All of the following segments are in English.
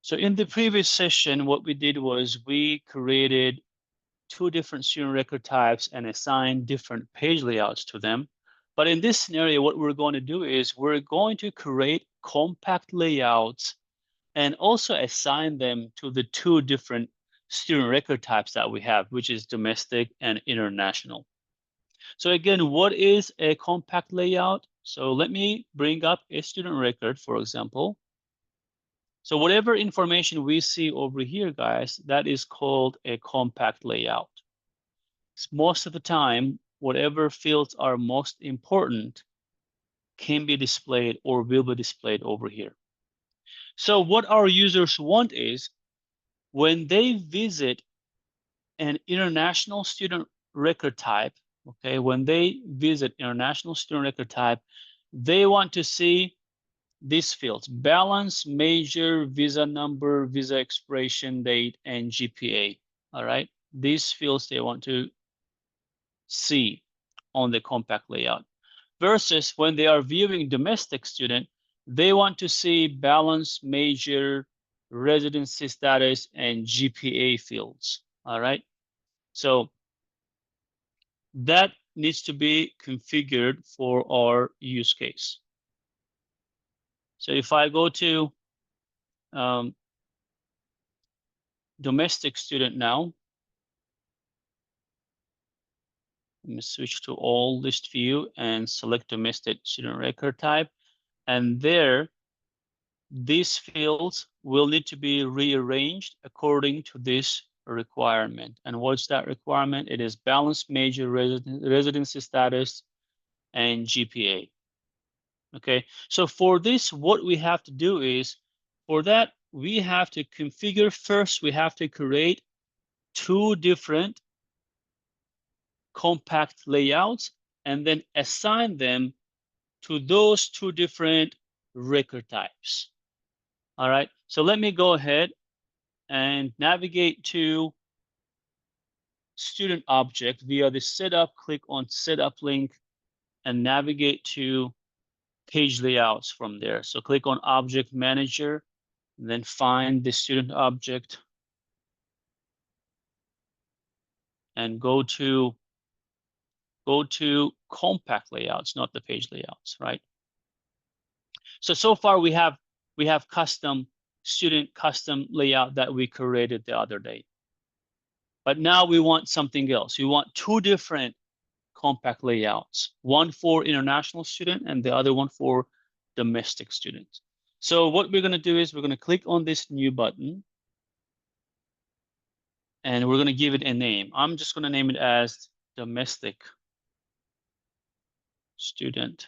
So in the previous session, what we did was we created two different student record types and assigned different page layouts to them. But in this scenario, what we're going to do is we're going to create compact layouts and also assign them to the two different student record types that we have, which is domestic and international. So again, what is a compact layout? So let me bring up a student record, for example. So whatever information we see over here, guys, that is called a compact layout. Most of the time, whatever fields are most important can be displayed or will be displayed over here. So what our users want is when they visit an international student record type, okay, when they visit international student record type, they want to see these fields: balance, major, visa number, visa expiration date, and GPA. All right, these fields they want to see on the compact layout. Versus when they are viewing domestic student, they want to see balance, major, residency status, and GPA fields. All right, so that needs to be configured for our use case. So if I go to domestic student now, let me switch to all list view and select domestic student record type. And there, these fields will need to be rearranged according to this requirement. And what's that requirement? It is balance, major, residency status, and GPA. Okay, so for this, what we have to do is, for that, we have to configure first, we have to create two different compact layouts and then assign them to those two different record types. All right, so let me go ahead and navigate to student object via the setup, click on setup link and navigate to page layouts from there. So click on object manager, then find the student object and go to compact layouts, not the page layouts, right? So far we have custom student custom layout that we created the other day. But now we want something else. We want two different compact layouts, one for international student and the other one for domestic students. So what we're going to do is we're going to click on this new button and we're going to give it a name. I'm just going to name it as domestic student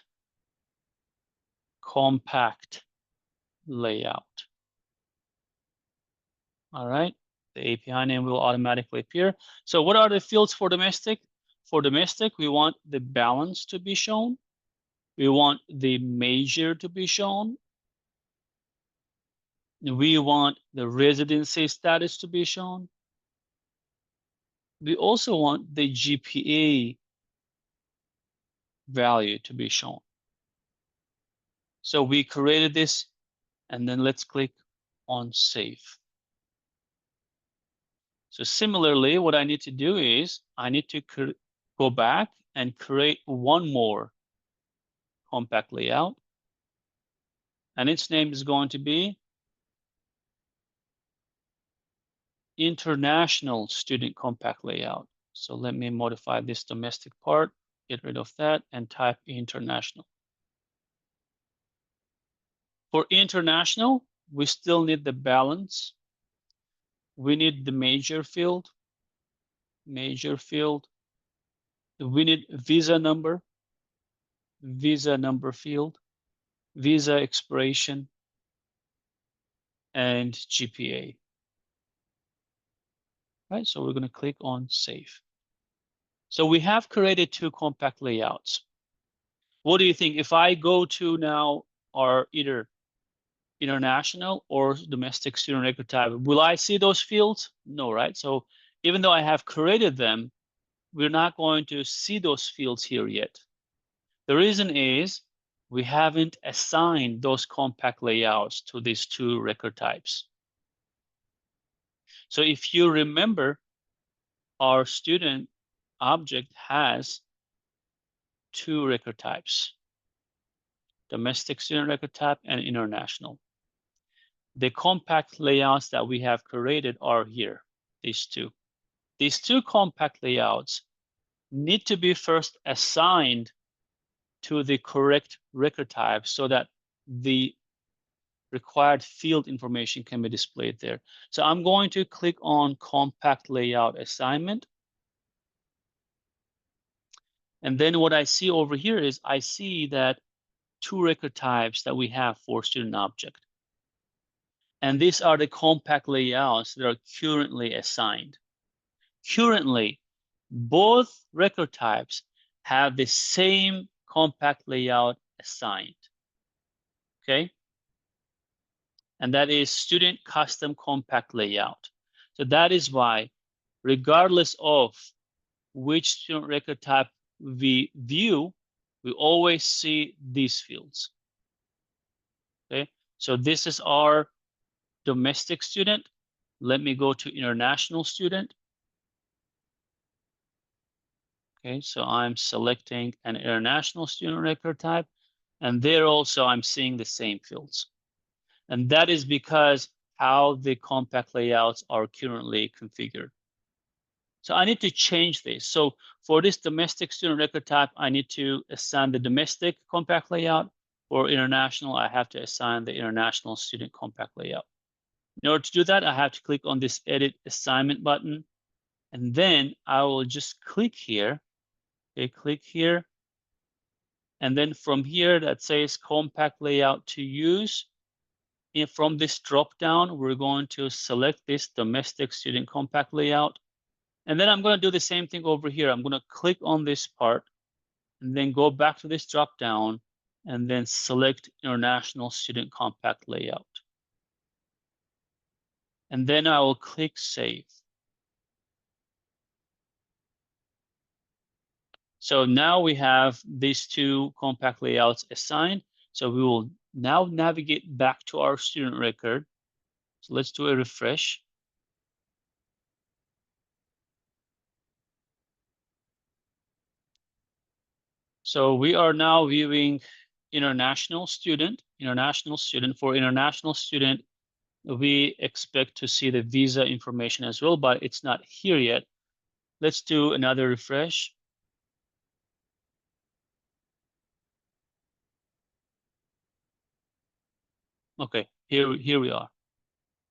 compact layout. All right, the API name will automatically appear. So what are the fields for domestic? For domestic, we want the balance to be shown. We want the major to be shown. We want the residency status to be shown. We also want the GPA value to be shown. So we created this, and then let's click on save. So similarly, what I need to do is I need to go back and create one more compact layout. And its name is going to be international student compact layout. So let me modify this domestic part, get rid of that, and type international. For international, we still need the balance. We need the major field. We need visa number field, visa expiration, and GPA. Right, so we're going to click on save. So we have created two compact layouts. What do you think? If I go to now our either international or domestic student record type, will I see those fields? No, right? So even though I have created them, we're not going to see those fields here yet. The reason is we haven't assigned those compact layouts to these two record types. So if you remember, our student object has two record types, domestic student record type and international. The compact layouts that we have created are here, these two. These two compact layouts need to be first assigned to the correct record type so that the required field information can be displayed there. So I'm going to click on compact layout assignment. And then what I see over here is I see that two record types that we have for student object. And these are the compact layouts that are currently assigned. Currently, both record types have the same compact layout assigned. Okay? And that is student custom compact layout. So that is why, regardless of which student record type we view, we always see these fields. Okay, so this is our domestic student. Let me go to international student. Okay, so I'm selecting an international student record type, and there also I'm seeing the same fields. And that is because how the compact layouts are currently configured. So I need to change this. So for this domestic student record type, I need to assign the domestic compact layout. For international, I have to assign the international student compact layout. In order to do that, I have to click on this edit assignment button. And then I will just click here. Okay, click here. And then from here that says compact layout to use. And from this drop down, we're going to select this domestic student compact layout. And then I'm going to do the same thing over here. I'm going to click on this part and then go back to this drop down and then select international student compact layout. And then I will click save. So now we have these two compact layouts assigned. So we will now navigate back to our student record. So let's do a refresh. So we are now viewing international student. For international student, we expect to see the visa information as well, but it's not here yet. Let's do another refresh. Okay, here we are.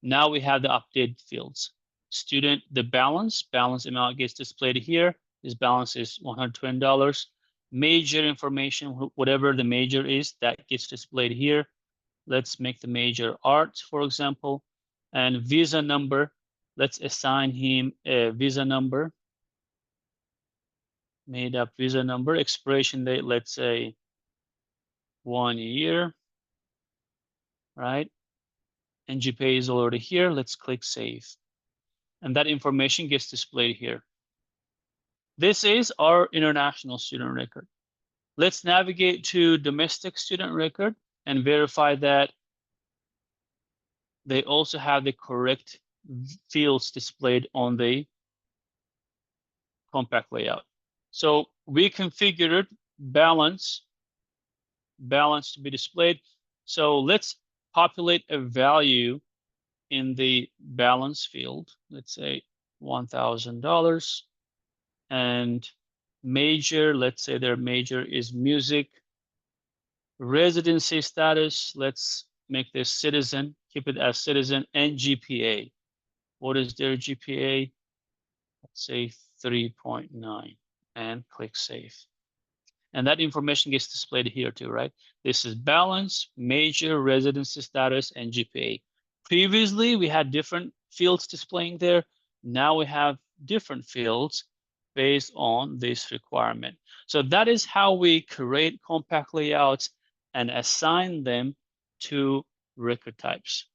Now we have the updated fields. Student, the balance amount gets displayed here. This balance is $120. Major information, whatever the major is, that gets displayed here. Let's make the major arts, for example. And visa number, let's assign him a visa number. Made up visa number, expiration date, let's say 1 year, right? And GPA is already here. Let's click save. And that information gets displayed here. This is our international student record. Let's navigate to domestic student record and verify that they also have the correct fields displayed on the compact layout. So we configured balance to be displayed. So let's populate a value in the balance field. Let's say $1,000. And major, let's say their major is music. Residency status, let's make this citizen, keep it as citizen, and GPA. What is their GPA? Let's say 3.9 and click save. And that information gets displayed here too, right? This is balance, major, residency status, and GPA. Previously, we had different fields displaying there. Now we have different fields based on this requirement. So that is how we create compact layouts and assign them to record types.